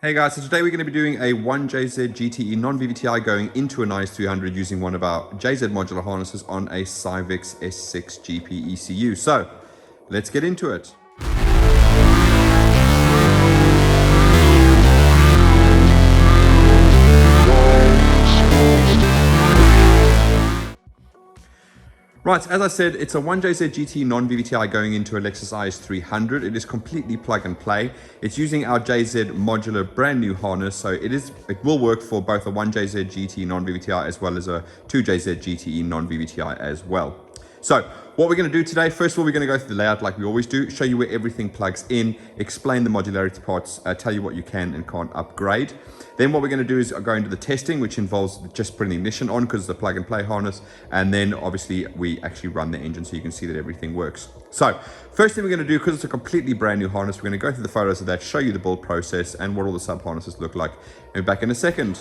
Hey guys, so today we're going to be doing a 1JZ GTE non-VVTi going into an IS300 using one of our JZ Modular harnesses on a Syvecs S6 GP ECU. So let's get into it. Right, as I said, it's a 1JZ GT non-VVTi going into a Lexus IS300. It is completely plug and play. It's using our JZ Modular brand new harness, so it will work for both a 1JZ GT non-VVTi as well as a 2JZ GTE non-VVTi as well. So what we're going to do today, first of all, we're going to go through the layout like we always do, show you where everything plugs in, explain the modularity parts, tell you what you can and can't upgrade. Then what we're going to do is go into the testing, which involves just putting the ignition on because it's a plug and play harness. And then obviously we actually run the engine so you can see that everything works. So first thing we're going to do, because it's a completely brand new harness, we're going to go through the photos of that, show you the build process and what all the sub harnesses look like. And we're back in a second.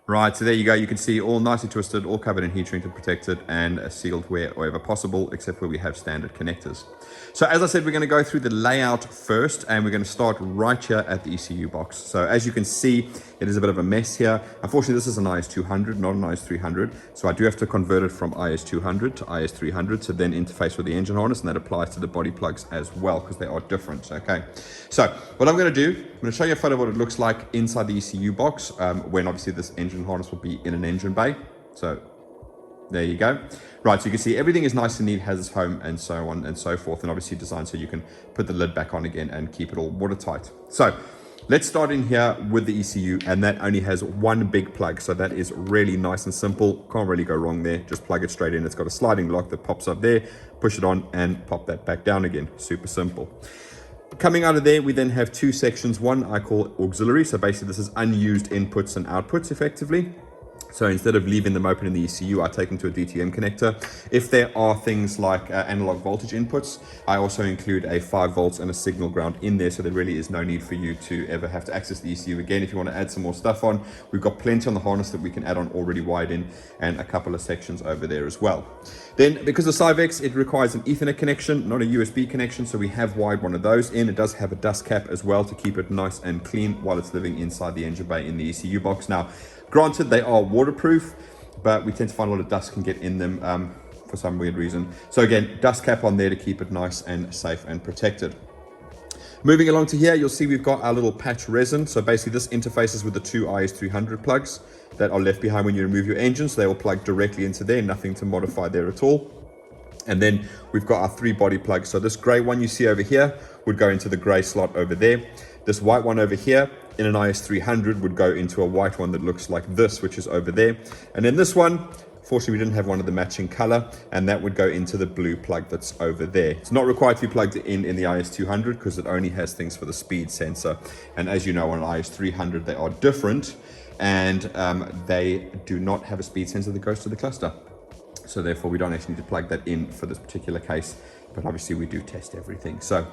Right, so there you go. You can see all nicely twisted, all covered in heat shrink and protected and sealed wherever possible, except where we have standard connectors. So as I said, we're going to go through the layout first, and we're going to start right here at the ECU box. So as you can see, it is a bit of a mess here. Unfortunately, this is an IS200, not an IS300. So I do have to convert it from IS200 to IS300 to then interface with the engine harness, and that applies to the body plugs as well because they are different. Okay. So what I'm going to do, I'm going to show you a photo of what it looks like inside the ECU box when obviously this engine harness will be in an engine bay. So there you go. Right, so you can see everything is nice and neat, has its home and so on and so forth, and obviously designed so you can put the lid back on again and keep it all watertight. So let's start in here with the ECU, and that only has one big plug, so that is really nice and simple. Can't really go wrong there. Just plug it straight in. It's got a sliding lock that pops up there, push it on and pop that back down again. Super simple. Coming out of there, we then have two sections. One I call auxiliary, so basically this is unused inputs and outputs effectively. So instead of leaving them open in the ECU, I take them to a DTM connector. If there are things like analog voltage inputs, I also include a 5 volts and a signal ground in there, so there really is no need for you to ever have to access the ECU again. If you want to add some more stuff on, we've got plenty on the harness that we can add on already wired in, and a couple of sections over there as well. Then, because of Syvecs, it requires an Ethernet connection, not a USB connection, so we have wired one of those in. It does have a dust cap as well to keep it nice and clean while it's living inside the engine bay in the ECU box. Now, granted, they are waterproof, but we tend to find a lot of dust can get in them for some weird reason. So again, dust cap on there to keep it nice and safe and protected. Moving along to here, you'll see we've got our little patch resin. So basically this interfaces with the two IS300 plugs that are left behind when you remove your engine. So they will plug directly into there, nothing to modify there at all. And then we've got our 3 body plugs. So this gray one you see over here would go into the gray slot over there. This white one over here in an IS300 would go into a white one that looks like this, which is over there. And then this one, fortunately, we didn't have one of the matching color, and that would go into the blue plug that's over there. It's not required to be plugged in the IS200 because it only has things for the speed sensor. And as you know, on an IS300, they are different, and they do not have a speed sensor that goes to the cluster. So therefore, we don't actually need to plug that in for this particular case, but obviously we do test everything. So,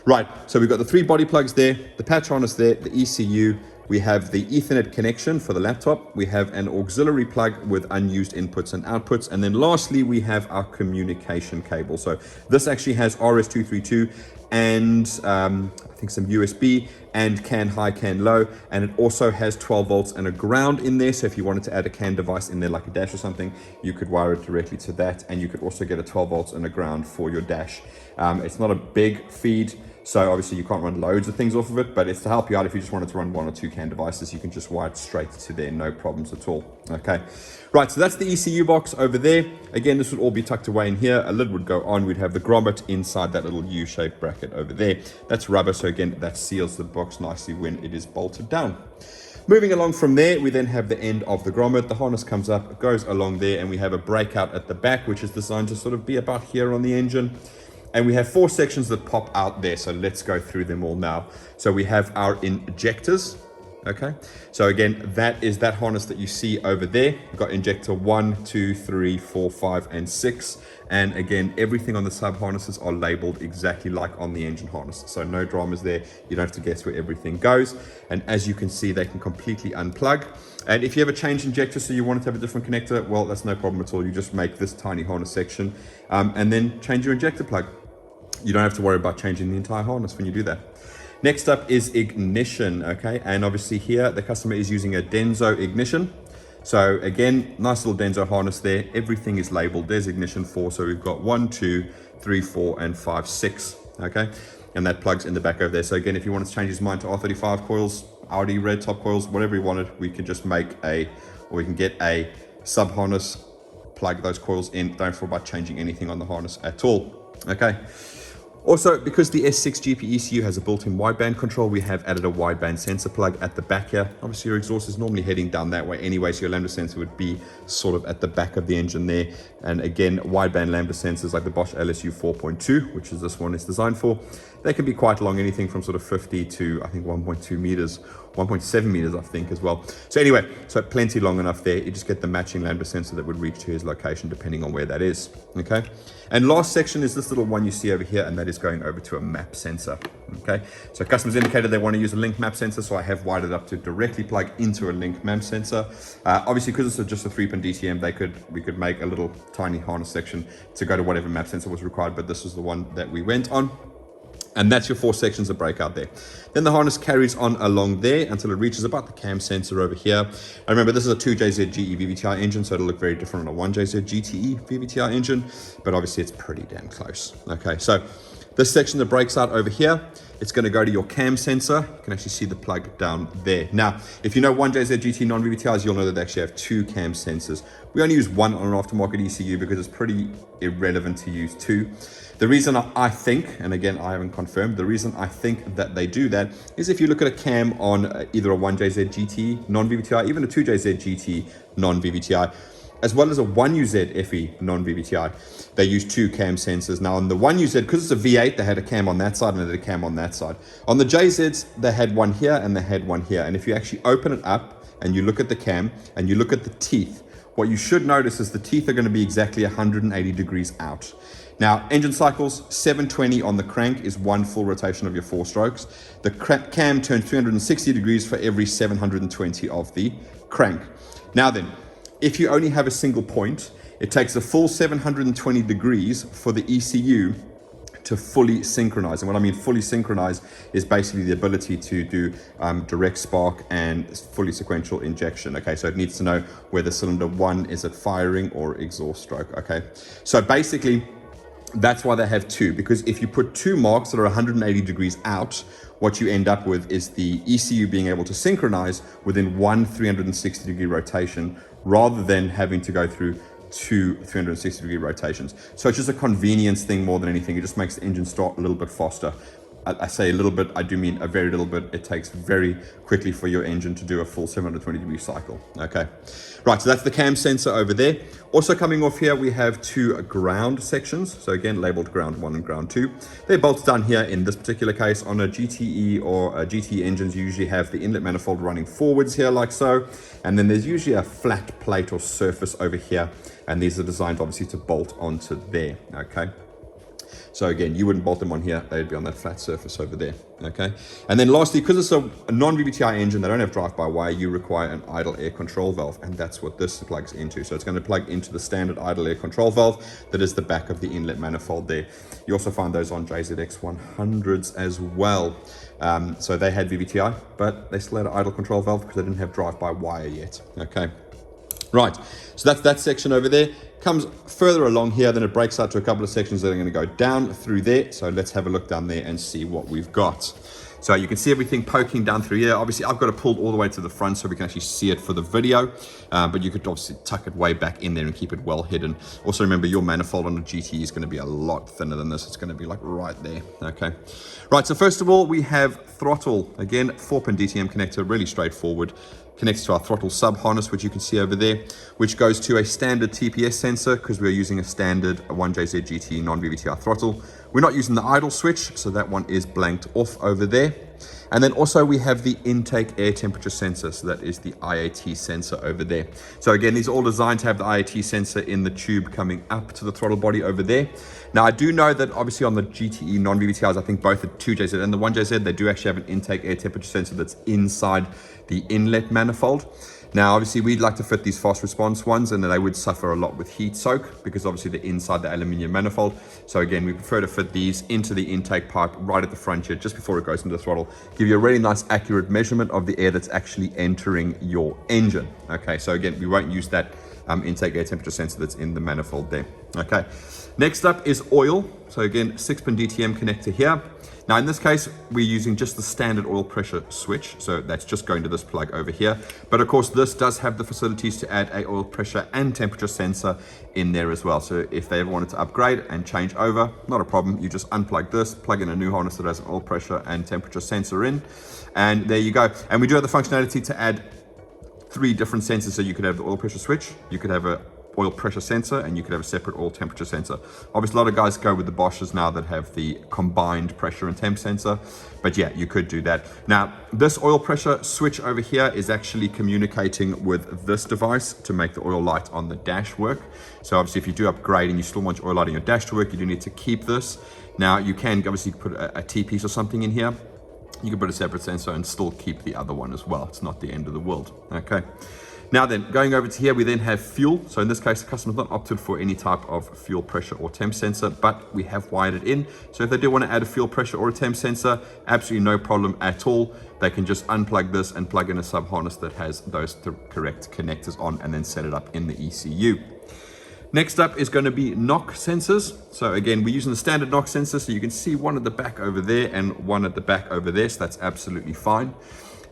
right, so we've got the 3 body plugs there, the patch harness there, the ECU, we have the Ethernet connection for the laptop, we have an auxiliary plug with unused inputs and outputs, and then lastly, we have our communication cable. So this actually has RS-232 and I think some USB and CAN high, CAN low, and it also has 12 volts and a ground in there. So if you wanted to add a CAN device in there like a dash or something, you could wire it directly to that, and you could also get a 12 volts and a ground for your dash. It's not a big feed, so obviously you can't run loads of things off of it, but it's to help you out. If you just wanted to run 1 or 2 CAN devices, you can just wire it straight to there, no problems at all. Okay, right, so that's the ECU box over there. Again, this would all be tucked away in here. A lid would go on. We'd have the grommet inside that little U-shaped bracket over there. That's rubber, so again, that seals the box nicely when it is bolted down. Moving along from there, we then have the end of the grommet. The harness comes up, it goes along there, and we have a breakout at the back, which is designed to sort of be about here on the engine. And we have 4 sections that pop out there, so let's go through them all now. So we have our injectors, okay? So again, that is that harness that you see over there. We've got injector 1, 2, 3, 4, 5, and 6. And again, everything on the sub harnesses are labeled exactly like on the engine harness. So no dramas there. You don't have to guess where everything goes. And as you can see, they can completely unplug. And if you ever change injector, so you want it to have a different connector, well, that's no problem at all. You just make this tiny harness section and then change your injector plug. You don't have to worry about changing the entire harness when you do that. Next up is ignition, okay? And obviously here, the customer is using a Denso ignition. So again, nice little Denso harness there. Everything is labeled. There's ignition 4. So we've got 1, 2, 3, 4, and 5, 6, okay? And that plugs in the back over there. So again, if you wanted to change his mind to R35 coils, Audi red top coils, whatever you wanted, we can just make or we can get a sub harness, plug those coils in. Don't worry about changing anything on the harness at all, okay? Also, because the S6 GP ECU has a built-in wideband control, we have added a wideband sensor plug at the back here. Obviously, your exhaust is normally heading down that way anyway, so your lambda sensor would be sort of at the back of the engine there. And again, wideband lambda sensors like the Bosch LSU 4.2, which is this one is designed for, they can be quite long, anything from sort of 50 to, I think, 1.2 meters, 1.7 meters, I think, as well. So anyway, so plenty long enough there. You just get the matching lambda sensor that would reach to his location, depending on where that is, okay? And last section is this little one you see over here, and that is going over to a map sensor, okay? So customers indicated they want to use a link map sensor, so I have wired it up to directly plug into a link map sensor. Obviously, because it's just a 3-pin DTM, we could make a little tiny harness section to go to whatever map sensor was required, but this is the one that we went on. And that's your 4 sections of breakout there. Then the harness carries on along there until it reaches about the cam sensor over here. And remember, this is a 2JZ GE VVTi engine, so it'll look very different on a 1JZ GTE VVTi engine, but obviously it's pretty damn close. Okay, so this section that breaks out over here, it's going to go to your cam sensor. You can actually see the plug down there. Now, if you know 1JZ GT non-VVTIs, you'll know that they actually have 2 cam sensors. We only use 1 on an aftermarket ECU because it's pretty irrelevant to use 2. The reason I think, and again, I haven't confirmed, the reason I think that they do that is if you look at a cam on either a 1JZ GT non-VVTi, even a 2JZ GT non-VVTi, as well as a 1UZ FE non-VVTi, they use 2 cam sensors. Now on the 1UZ, because it's a V8, they had a cam on that side and they had a cam on that side. On the JZs, they had one here and they had one here. And if you actually open it up and you look at the cam and you look at the teeth, what you should notice is the teeth are going to be exactly 180 degrees out. Now, engine cycles, 720 on the crank is 1 full rotation of your 4 strokes. The cam turns 360 degrees for every 720 of the crank. Now then, if you only have a single point, it takes a full 720 degrees for the ECU to fully synchronize. And what I mean fully synchronize is basically the ability to do direct spark and fully sequential injection. Okay, so it needs to know whether cylinder 1 is at firing or exhaust stroke. Okay, so basically, that's why they have 2, because if you put 2 marks that are 180 degrees out, what you end up with is the ECU being able to synchronize within 1 360 degree rotation rather than having to go through 2 360 degree rotations. So it's just a convenience thing more than anything. It just makes the engine start a little bit faster. I say a little bit, I do mean a very little bit. It takes very quickly for your engine to do a full 720-degree cycle. Okay, right, so that's the cam sensor over there. Also coming off here, we have two ground sections. So again, labeled ground 1 and ground 2. They're bolted down here in this particular case. On a GTE or a GT engines, you usually have the inlet manifold running forwards here like so. And then there's usually a flat plate or surface over here. And these are designed obviously to bolt onto there, okay? So again, you wouldn't bolt them on here, they'd be on that flat surface over there, okay? And then lastly, because it's a non-VVTi engine, they don't have drive-by-wire, you require an idle air control valve, and that's what this plugs into. So it's going to plug into the standard idle air control valve that is the back of the inlet manifold there. You also find those on JZX 100s as well. So they had VVTi, but they still had an idle control valve because they didn't have drive-by-wire yet, okay? Right, so that's that section over there. Comes further along here, then it breaks out to a couple of sections that are going to go down through there. So let's have a look down there and see what we've got. So you can see everything poking down through here. Obviously, I've got it pulled all the way to the front so we can actually see it for the video. But you could obviously tuck it way back in there and keep it well hidden. Also remember, your manifold on the GT is going to be a lot thinner than this. It's going to be like right there, okay? Right, so first of all, we have throttle. Again, 4-pin DTM connector, really straightforward. Connects to our throttle sub harness, which you can see over there, which goes to a standard TPS sensor because we're using a standard 1JZ GT non-VVTi throttle. We're not using the idle switch, so that one is blanked off over there. And then also we have the intake air temperature sensor, so that is the IAT sensor over there. So again, these are all designed to have the IAT sensor in the tube coming up to the throttle body over there. Now I do know that obviously on the GTE non-VVTIs, I think both the 2JZ and the 1JZ, they do actually have an intake air temperature sensor that's inside the inlet manifold. Now, obviously, we'd like to fit these fast response ones, and they would suffer a lot with heat soak because obviously they're inside the aluminium manifold. So again, we prefer to fit these into the intake pipe right at the front here, just before it goes into the throttle. Give you a really nice accurate measurement of the air that's actually entering your engine. Okay, so again, we won't use that intake air temperature sensor that's in the manifold there. Okay, next up is oil. So again, 6-pin DTM connector here. Now in this case, we're using just the standard oil pressure switch. So that's just going to this plug over here. But of course, this does have the facilities to add a oil pressure and temperature sensor in there as well. So if they ever wanted to upgrade and change over, not a problem. You just unplug this, plug in a new harness that has an oil pressure and temperature sensor in, and there you go. And we do have the functionality to add 3 different sensors. So you could have the oil pressure switch, you could have a oil pressure sensor, and you could have a separate oil temperature sensor. Obviously, a lot of guys go with the Bosches now that have the combined pressure and temp sensor, but yeah, you could do that. Now, this oil pressure switch over here is actually communicating with this device to make the oil light on the dash work. So obviously, if you do upgrade and you still want your oil light on your dash to work, you do need to keep this. Now, you can obviously put a T-piece or something in here. You can put a separate sensor and still keep the other one as well. It's not the end of the world, okay? Now then, going over to here, we then have fuel. So in this case, the customer's not opted for any type of fuel pressure or temp sensor, but we have wired it in. So if they do want to add a fuel pressure or a temp sensor, absolutely no problem at all. They can just unplug this and plug in a sub harness that has those correct connectors on and then set it up in the ECU. Next up is going to be knock sensors. So again, we're using the standard knock sensor. So you can see one at the back over there and one at the back over there. So that's absolutely fine.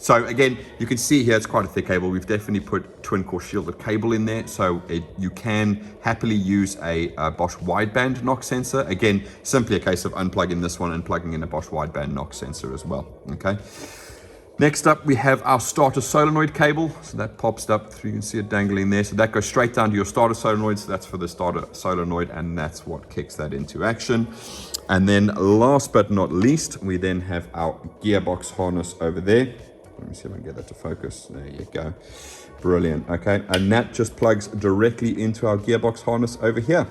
So again, you can see here, it's quite a thick cable. We've definitely put twin core shielded cable in there. So you can happily use a Bosch wideband knock sensor. Again, simply a case of unplugging this one and plugging in a Bosch wideband knock sensor as well, okay? Next up, we have our starter solenoid cable. So that pops up through, you can see it dangling there. So that goes straight down to your starter solenoid. So that's for the starter solenoid, and that's what kicks that into action. And then last but not least, we then have our gearbox harness over there. Let me see if I can get that to focus. There you go. Brilliant. Okay, and that just plugs directly into our gearbox harness over here.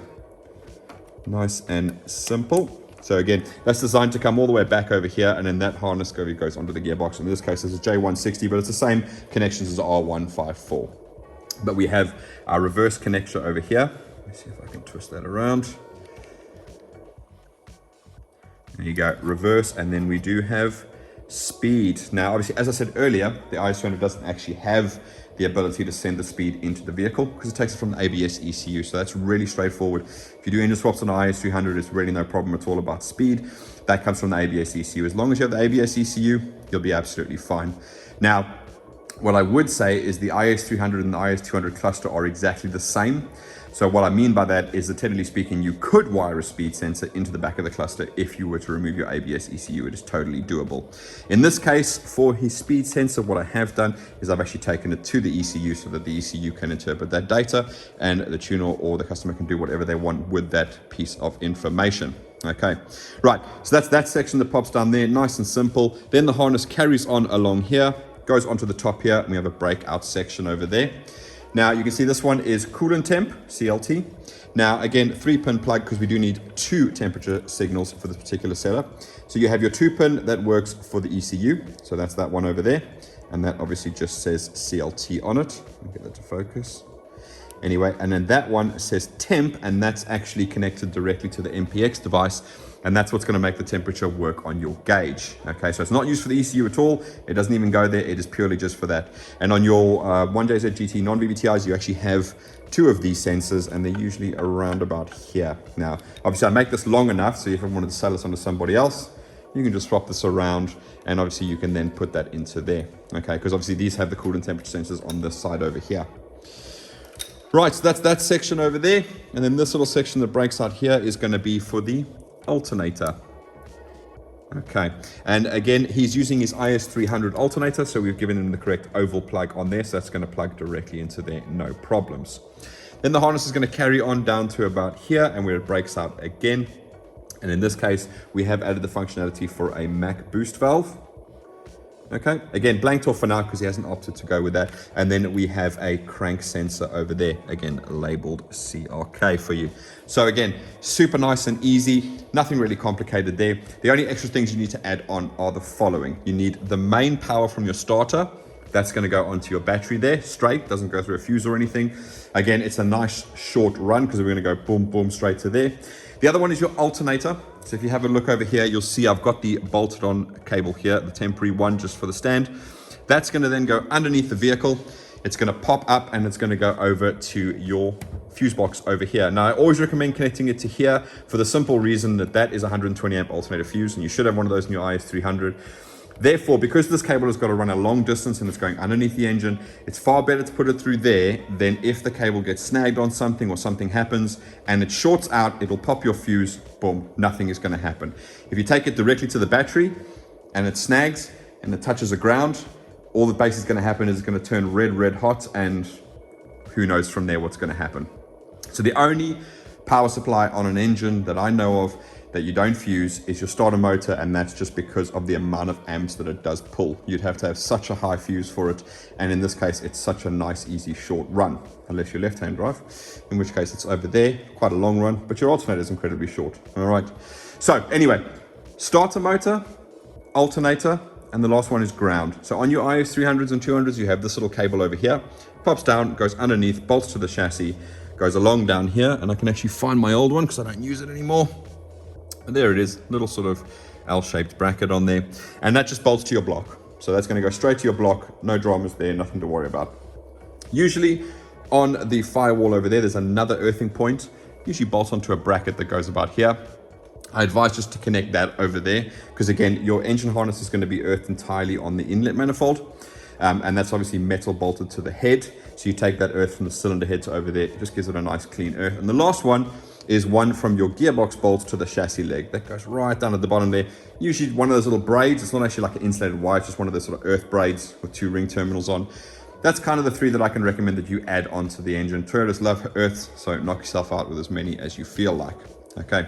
Nice and simple. So again, that's designed to come all the way back over here, and then that harness goes onto the gearbox. In this case, it's a J160, but it's the same connections as R154. But we have our reverse connector over here. Let me see if I can twist that around. There you go, reverse, and then we do have speed. Now, obviously, as I said earlier, the IS300 doesn't actually have the ability to send the speed into the vehicle because it takes it from the ABS ECU. So that's really straightforward. If you do engine swaps on the IS300, it's really no problem at all about speed. That comes from the ABS ECU. As long as you have the ABS ECU, you'll be absolutely fine. Now, What I would say is the IS300 and the IS200 cluster are exactly the same. So what I mean by that is that technically speaking, you could wire a speed sensor into the back of the cluster if you were to remove your ABS ECU. It is totally doable. In this case, for his speed sensor, what I have done is I've actually taken it to the ECU so that the ECU can interpret that data and the tuner or the customer can do whatever they want with that piece of information. Okay, right, so that's that section that pops down there, nice and simple. Then the harness carries on along here, goes onto the top here, and we have a breakout section over there. Now you can see this one is coolant temp, CLT. Now again, 3-pin plug because we do need 2 temperature signals for this particular setup. So you have your 2-pin that works for the ECU. So that's that one over there. And that obviously just says CLT on it. Let me get that to focus. Anyway, and then that one says temp, and that's actually connected directly to the MPX device. And that's what's going to make the temperature work on your gauge. Okay, so it's not used for the ECU at all. It doesn't even go there. It is purely just for that. And on your 1JZ GT non-VVTIs, you actually have 2 of these sensors, and they're usually around about here. Now, obviously, I make this long enough, so if I wanted to sell this onto somebody else, you can just swap this around, and obviously you can then put that into there. Okay, because obviously these have the coolant temperature sensors on this side over here. Right, so that's that section over there. And then this little section that breaks out here is going to be for the alternator. Okay, and again, he's using his IS300 alternator, so we've given him the correct oval plug on there, so that's going to plug directly into there, no problems. Then the harness is going to carry on down to about here, and where it breaks out again. And in this case, we have added the functionality for a Mach boost valve. Okay, again, blanked off for now because he hasn't opted to go with that. And then we have a crank sensor over there, again, labeled CRK for you. So again, super nice and easy, nothing really complicated there. The only extra things you need to add on are the following. You need the main power from your starter. That's going to go onto your battery there, straight, doesn't go through a fuse or anything. Again, it's a nice short run because we're going to go boom, boom, straight to there. The other one is your alternator. So if you have a look over here, you'll see I've got the bolted on cable here, the temporary one just for the stand. That's going to then go underneath the vehicle. It's going to pop up and it's going to go over to your fuse box over here. Now, I always recommend connecting it to here for the simple reason that that is a 120 amp alternator fuse, and you should have one of those in your IS300. Therefore, because this cable has got to run a long distance and it's going underneath the engine, it's far better to put it through there than if the cable gets snagged on something or something happens and it shorts out, it'll pop your fuse, boom, nothing is going to happen. If you take it directly to the battery and it snags and it touches the ground, all that basically is going to happen is it's going to turn red, red hot, and who knows from there what's going to happen. So the only power supply on an engine that I know of that you don't fuse is your starter motor, and that's just because of the amount of amps that it does pull. You'd have to have such a high fuse for it, and in this case it's such a nice easy short run, unless you're left-hand drive, in which case it's over there, quite a long run, but your alternator is incredibly short. All right, so anyway, starter motor, alternator, and the last one is ground. So on your IS300s and 200s, you have this little cable over here, pops down, goes underneath, bolts to the chassis, goes along down here, and I can actually find my old one because I don't use it anymore. And there it is, little sort of L-shaped bracket on there, and that just bolts to your block. So that's going to go straight to your block, no dramas there, nothing to worry about. Usually on the firewall over there's another earthing point, usually bolts onto a bracket that goes about here. I advise just to connect that over there, because again, your engine harness is going to be earthed entirely on the inlet manifold, and that's obviously metal bolted to the head. So you take that earth from the cylinder head to over there, it just gives it a nice clean earth. And the last one is one from your gearbox bolts to the chassis leg. That goes right down at the bottom there. Usually one of those little braids. It's not actually like an insulated wire, it's just one of those sort of earth braids with 2 ring terminals on. That's kind of the 3 that I can recommend that you add onto the engine. Toyotas love earths, so knock yourself out with as many as you feel like. Okay.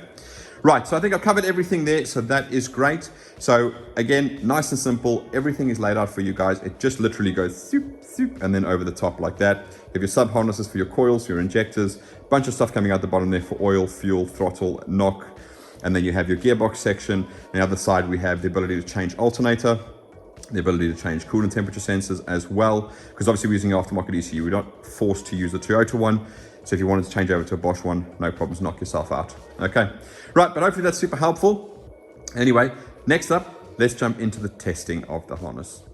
Right, so I think I've covered everything there, so that is great. So again, nice and simple, everything is laid out for you guys. It just literally goes zoop, zoop, and then over the top like that. You have your sub harnesses for your coils, your injectors, bunch of stuff coming out the bottom there for oil, fuel, throttle, knock, and then you have your gearbox section. On the other side, we have the ability to change alternator, the ability to change coolant temperature sensors as well, because obviously we're using aftermarket ECU, we're not forced to use the Toyota one. So if you wanted to change over to a Bosch one, no problems, knock yourself out. Okay, right, but hopefully that's super helpful. Anyway, next up, let's jump into the testing of the harness.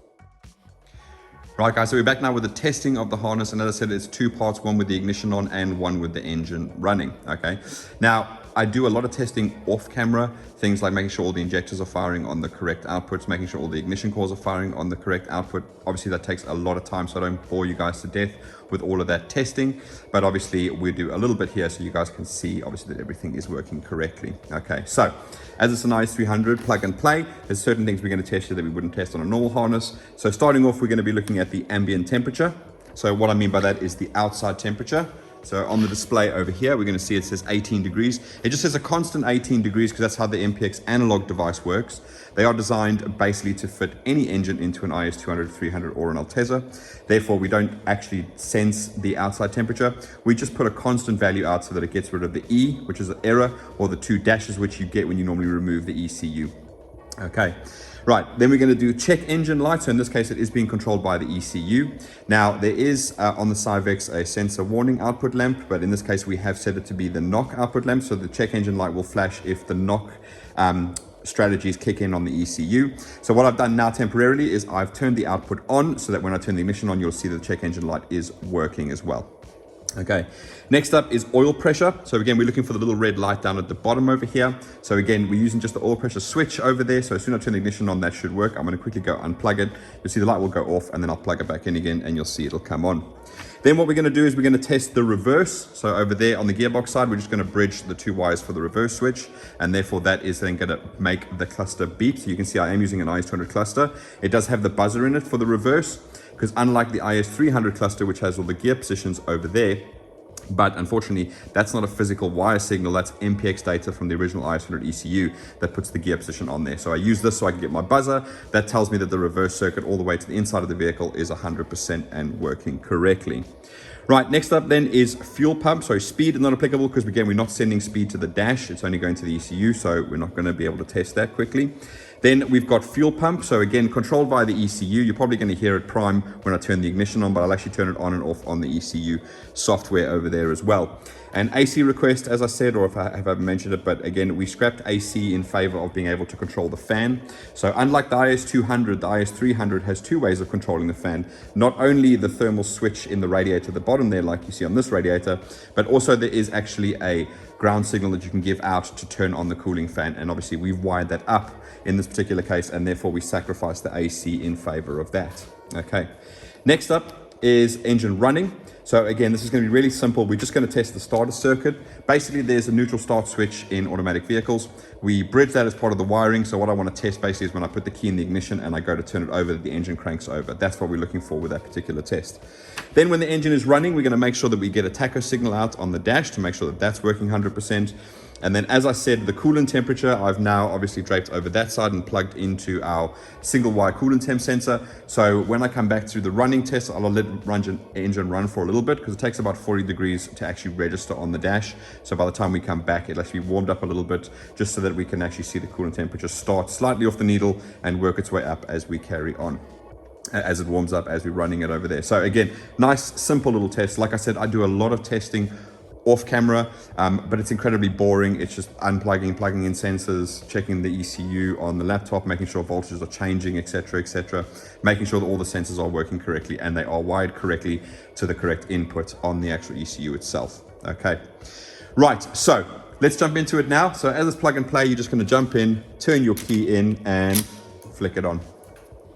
Right guys, so we're back now with the testing of the harness, and as I said, it's 2 parts, one with the ignition on and one with the engine running. Okay, now I do a lot of testing off camera, things like making sure all the injectors are firing on the correct outputs, making sure all the ignition cores are firing on the correct output. Obviously that takes a lot of time, so I don't bore you guys to death with all of that testing, but obviously we do a little bit here so you guys can see obviously that everything is working correctly. Okay, so as it's an IS300 plug and play, there's certain things we're going to test here that we wouldn't test on a normal harness. So starting off, we're going to be looking at the ambient temperature. So what I mean by that is the outside temperature. So on the display over here, we're going to see it says 18 degrees. It just says a constant 18 degrees because that's how the MPX analog device works. They are designed basically to fit any engine into an IS200, 300 or an Altezza. Therefore, we don't actually sense the outside temperature. We just put a constant value out so that it gets rid of the E, which is an error, or the 2 dashes, which you get when you normally remove the ECU. Okay. Right, then we're going to do check engine light. So in this case, it is being controlled by the ECU. Now, there is on the Syvecs a sensor warning output lamp, but in this case, we have set it to be the knock output lamp. So the check engine light will flash if the knock strategies kick in on the ECU. So what I've done now temporarily is I've turned the output on so that when I turn the ignition on, you'll see that the check engine light is working as well. Okay, next up is oil pressure. So again, we're looking for the little red light down at the bottom over here. So again, we're using just the oil pressure switch over there. So as soon as I turn the ignition on, that should work. I'm going to quickly go unplug it. You'll see the light will go off and then I'll plug it back in again and you'll see it'll come on. Then what we're going to do is we're going to test the reverse. So over there on the gearbox side, we're just going to bridge the 2 wires for the reverse switch. And therefore that is then going to make the cluster beep. So you can see I am using an IS200 cluster. It does have the buzzer in it for the reverse, because unlike the IS300 cluster, which has all the gear positions over there, but unfortunately, that's not a physical wire signal. That's MPX data from the original IS200 ECU that puts the gear position on there. So I use this so I can get my buzzer. That tells me that the reverse circuit all the way to the inside of the vehicle is 100% and working correctly. Right, next up then is fuel pump. So speed is not applicable because again, we're not sending speed to the dash. It's only going to the ECU, so we're not going to be able to test that quickly. Then we've got fuel pump. So again, controlled by the ECU. You're probably going to hear it prime when I turn the ignition on, but I'll actually turn it on and off on the ECU software over there as well. And AC request, as I said, or if I haven't mentioned it, but again, we scrapped AC in favor of being able to control the fan. So unlike the IS200, the IS300 has 2 ways of controlling the fan. Not only the thermal switch in the radiator at the bottom there, like you see on this radiator, but also there is actually a ground signal that you can give out to turn on the cooling fan. And obviously we've wired that up in this particular case, and therefore we sacrifice the AC in favor of that. Okay. Next up is engine running. So again, this is going to be really simple. We're just going to test the starter circuit. Basically, there's a neutral start switch in automatic vehicles. We bridge that as part of the wiring. So what I want to test basically is when I put the key in the ignition and I go to turn it over, the engine cranks over. That's what we're looking for with that particular test. Then when the engine is running, we're going to make sure that we get a tacho signal out on the dash to make sure that that's working 100%. And then, as I said, the coolant temperature, I've now obviously draped over that side and plugged into our single wire coolant temp sensor. So when I come back through the running test, I'll let the engine run for a little bit because it takes about 40 degrees to actually register on the dash. So by the time we come back, it'll actually be warmed up a little bit just so that we can actually see the coolant temperature start slightly off the needle and work its way up as we carry on, as it warms up, as we're running it over there. So again, nice, simple little test. Like I said, I do a lot of testing off camera, but it's incredibly boring. It's just unplugging, plugging in sensors, checking the ECU on the laptop, making sure voltages are changing, etc., making sure that all the sensors are working correctly and they are wired correctly to the correct input on the actual ECU itself. Okay, right, so let's jump into it now. So as it's plug and play, you're just going to jump in, turn your key in and flick it on.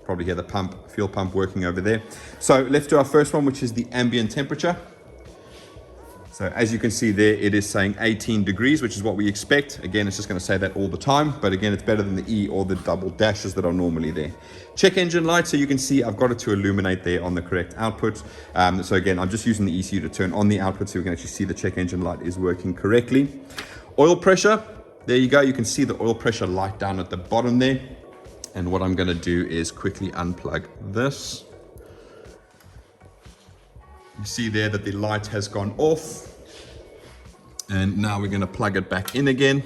Probably hear the pump, fuel pump working over there. So let's do our first one, which is the ambient temperature. So as you can see there, it is saying 18 degrees, which is what we expect. Again, it's just going to say that all the time, but again, it's better than the E or the double dashes that are normally there. Check engine light, so you can see I've got it to illuminate there on the correct output. So again, I'm just using the ECU to turn on the output so we can actually see the check engine light is working correctly. Oil pressure, there you go. You can see the oil pressure light down at the bottom there. And what I'm going to do is quickly unplug this. You see there that the light has gone off. And now we're going to plug it back in again.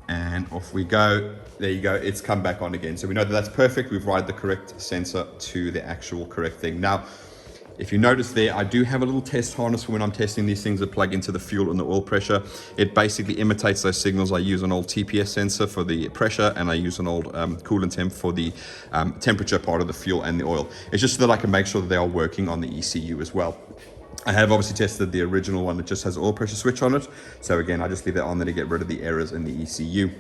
And off we go. There you go. It's come back on again. So we know that that's perfect. We've wired the correct sensor to the actual correct thing. Now, if you notice there, I do have a little test harness for when I'm testing these things that plug into the fuel and the oil pressure. It basically imitates those signals. I use an old TPS sensor for the pressure, and I use an old coolant temp for the temperature part of the fuel and the oil. It's just so that I can make sure that they are working on the ECU as well. I have obviously tested the original one that just has an oil pressure switch on it. So again, I just leave that on there to get rid of the errors in the ECU.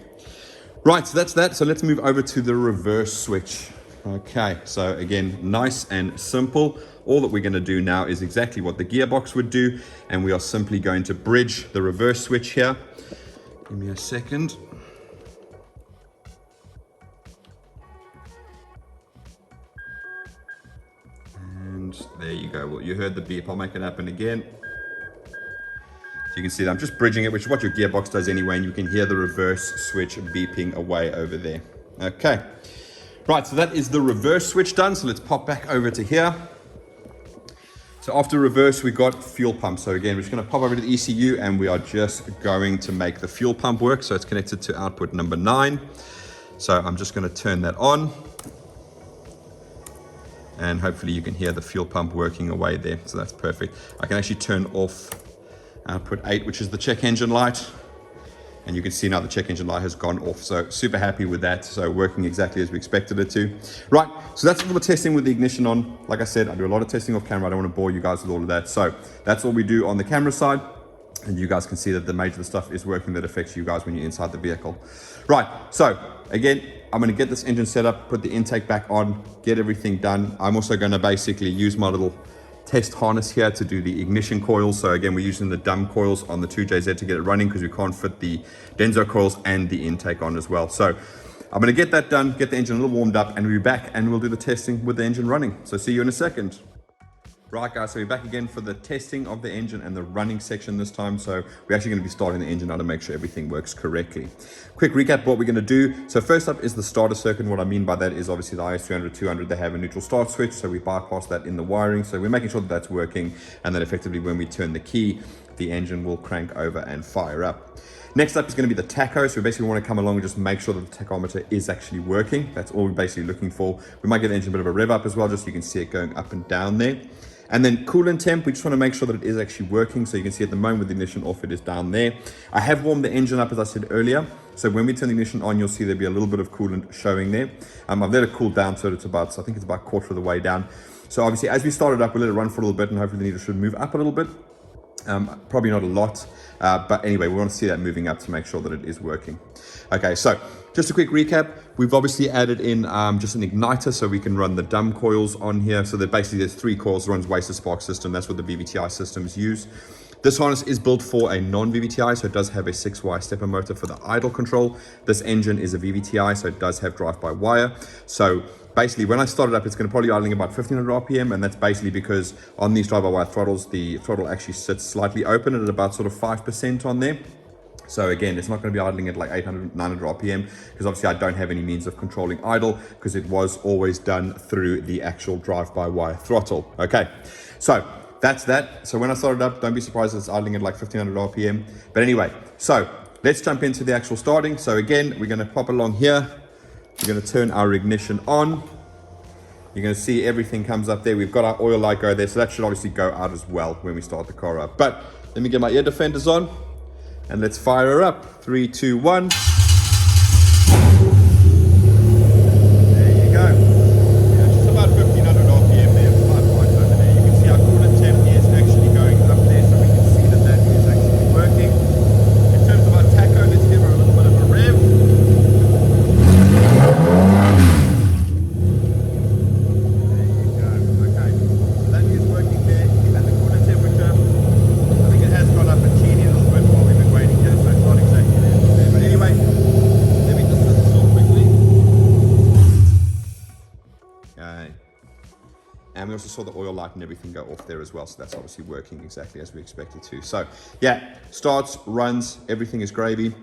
Right, so that's that. So let's move over to the reverse switch. Okay, so again, nice and simple. All that we're going to do now is exactly what the gearbox would do, and we are simply going to bridge the reverse switch here. Give me a second. And there you go. Well, you heard the beep. I'll make it happen again. So you can see that I'm just bridging it, which is what your gearbox does anyway, and you can hear the reverse switch beeping away over there. Okay. Right, so that is the reverse switch done. So let's pop back over to here. So after reverse, we've got fuel pump. So again, we're just going to pop over to the ECU, and we are just going to make the fuel pump work. So it's connected to output number 9. So I'm just going to turn that on. And hopefully you can hear the fuel pump working away there. So that's perfect. I can actually turn off output 8, which is the check engine light. And you can see now the check engine light has gone off. So super happy with that. So working exactly as we expected it to. Right, so that's all the testing with the ignition on. Like I said, I do a lot of testing off camera. I don't want to bore you guys with all of that. So that's all we do on the camera side. And you guys can see that the major of the stuff is working that affects you guys when you're inside the vehicle. Right, so again, I'm going to get this engine set up, put the intake back on, get everything done. I'm also going to basically use my little test harness here to do the ignition coils. So again, we're using the dumb coils on the 2JZ to get it running because we can't fit the Denso coils and the intake on as well. So I'm going to get that done, get the engine a little warmed up, and we'll be back and we'll do the testing with the engine running. So see you in a second. Right guys, so we're back again for the testing of the engine and the running section this time. So we're actually going to be starting the engine now to make sure everything works correctly. Quick recap of what we're going to do. So first up is the starter circuit. What I mean by that is obviously the IS300, 200, they have a neutral start switch. So we bypass that in the wiring. So we're making sure that that's working, and then effectively when we turn the key, the engine will crank over and fire up. Next up is going to be the tacho. So we basically want to come along and just make sure that the tachometer is actually working. That's all we're basically looking for. We might get the engine a bit of a rev up as well, just so you can see it going up and down there. And then coolant temp, we just want to make sure that it is actually working. So you can see at the moment with the ignition off, it is down there. I have warmed the engine up, as I said earlier. So when we turn the ignition on, you'll see there'll be a little bit of coolant showing there. I've let it cool down, so it's about, I think it's about a quarter of the way down. So obviously, as we start it up, we'll let it run for a little bit, and hopefully the needle should move up a little bit. Probably not a lot, but anyway, we want to see that moving up to make sure that it is working. Okay, so just a quick recap. We've obviously added in just an igniter so we can run the dumb coils on here. So that basically there's 3 coils, runs wasted spark system. That's what the VVTi systems use. This harness is built for a non-VVTi, so it does have a 6-wire stepper motor for the idle control. This engine is a VVTi, so it does have drive-by-wire. So basically, when I start it up, it's going to probably be idling about 1500 RPM, and that's basically because on these drive-by-wire throttles, the throttle actually sits slightly open at about sort of 5% on there. So again, it's not going to be idling at like 800, 900 RPM, because obviously I don't have any means of controlling idle, because it was always done through the actual drive-by-wire throttle. Okay, so that's that. So when I start it up, don't be surprised if it's idling at like 1500 RPM. But anyway, so let's jump into the actual starting. So again, we're going to pop along here. We're going to turn our ignition on. You're going to see everything comes up there. We've got our oil light go there, so that should obviously go out as well when we start the car up. But let me get my ear defenders on, and let's fire her up. 3, 2, 1. There you go. Yeah, just about 1500 RPM there. It's quite right over there. You can see our coolant temp is actually going up there, so we can see that that is actually working. In terms of our tacho, let's give her a little bit of a rev. There you go. Okay. So that is working there. And the coolant temperature, I think it has gone up a teeny little bit while we've been waiting here, so it's not exactly there. But anyway, let me just set this off quickly. Okay. And we also saw the oil light and everything go off there as well, so that's obviously working exactly as we expected to. So yeah, starts, runs, everything is gravy.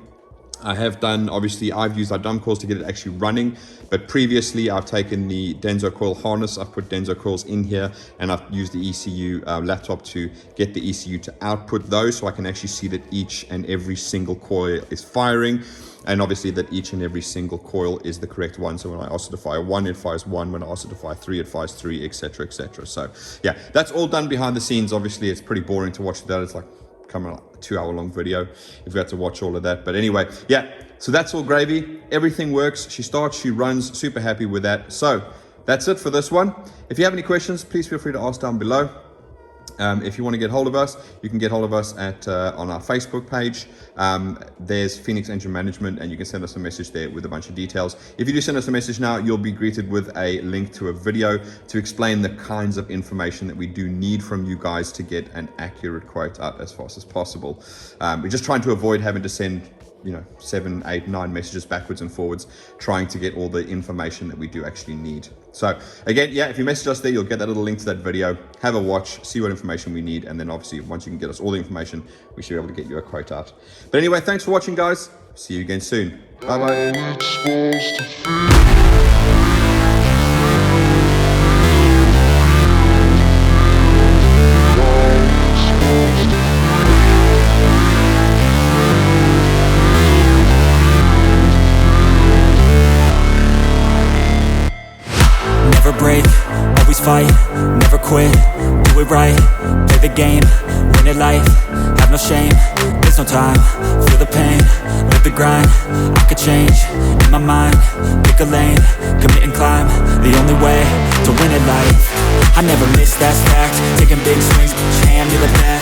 I have done, obviously I've used our dumb coils to get it actually running, but previously I've taken the Denso coil harness, I've put Denso coils in here, and I've used the ECU laptop to get the ECU to output those, so I can actually see that each and every single coil is firing, and obviously that each and every single coil is the correct one. So when I ask it to fire 1, it fires 1. When I ask it to fire 3, it fires 3, etc, etc. So yeah, that's all done behind the scenes. Obviously it's pretty boring to watch that. It's like coming a 2-hour-long video if we had to watch all of that. But anyway, yeah, so that's all gravy. Everything works. She starts, she runs. Super happy with that. So that's it for this one. If you have any questions, please feel free to ask down below. If you want to get hold of us, you can get hold of us at on our Facebook page. There's Phoenix Engine Management, and you can send us a message there with a bunch of details. If you do send us a message now, you'll be greeted with a link to a video to explain the kinds of information that we do need from you guys to get an accurate quote out as fast as possible. We're just trying to avoid having to send 7, 8, 9 messages backwards and forwards, trying to get all the information that we do actually need. So again, yeah, if you message us there, you'll get that little link to that video, have a watch, see what information we need, and then obviously once you can get us all the information, we should be able to get you a quote out. But anyway, thanks for watching, guys. See you again soon. Bye-bye. Never break, always fight, never quit, do it right, play the game, win it life, have no shame, there's no time, feel the pain, live the grind, I could change, in my mind, pick a lane, commit and climb, the only way to win it life, I never miss, that's fact, taking big swings, each hand to the bat,